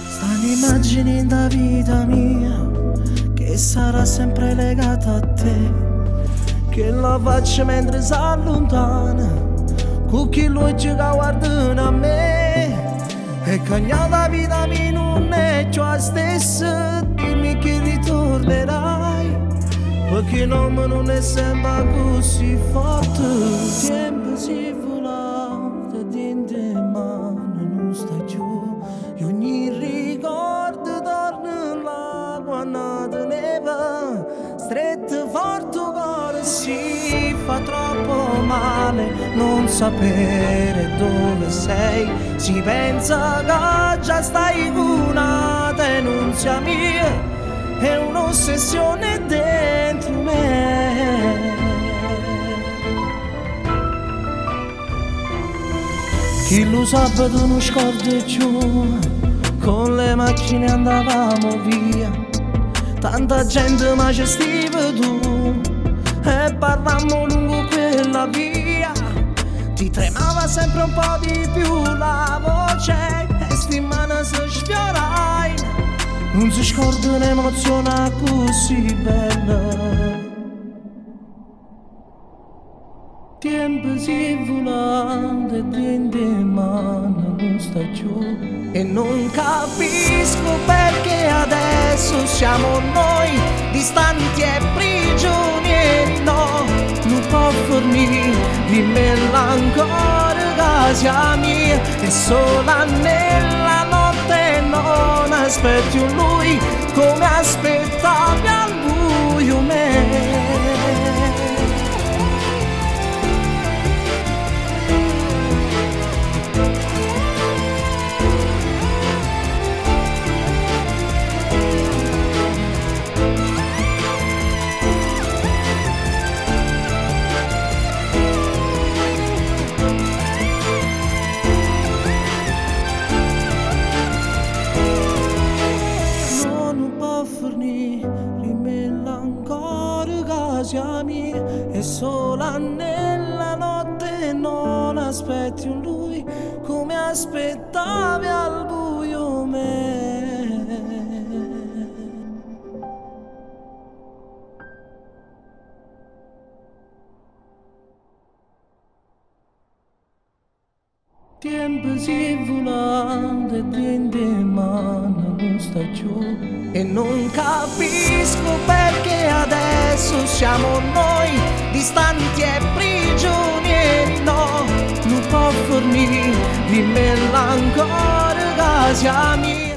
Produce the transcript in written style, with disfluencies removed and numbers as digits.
Sta un'immagine da vita mia che sarà sempre legata a te, che la faccio mentre si allontana, con chi lui ci guarda a me. E cagnata vita mia non è ciò stesso, dimmi che ritornerai, perché l'uomo non è sempre così forte. Il tempo si vola dentro mano, non sta giù, e ogni ricordo torna là quando te ne va. Stretto forte cuore si fa troppo male non sapere dove sei, si pensa che già stai con una denunzia mia, è un'ossessione dentro me. Chi lo sabato non scorda più, con le macchine andavamo via, tanta gente ma ci stiva tu, e parlammo lungo quella via. Ti tremava sempre un po' di più la voce, e sti mani si sfiorai, non si scorda un'emozione così bella. Tempo si volando e dentro mano non sta giù, e non capisco perché adesso siamo noi distanti e prigionieri. No, non può fornire, dimmela ancora che sia mia, e sola nella notte non aspetti lui come aspettavi al buio me. E sola nella notte non aspetti un lui come aspettavi al buio me. Tempo si volando e dentro mano non sta giù, e non capisco perché adesso siamo noi distanti e prigionieri. No, non può fornire, dimmela ancora che sia mia.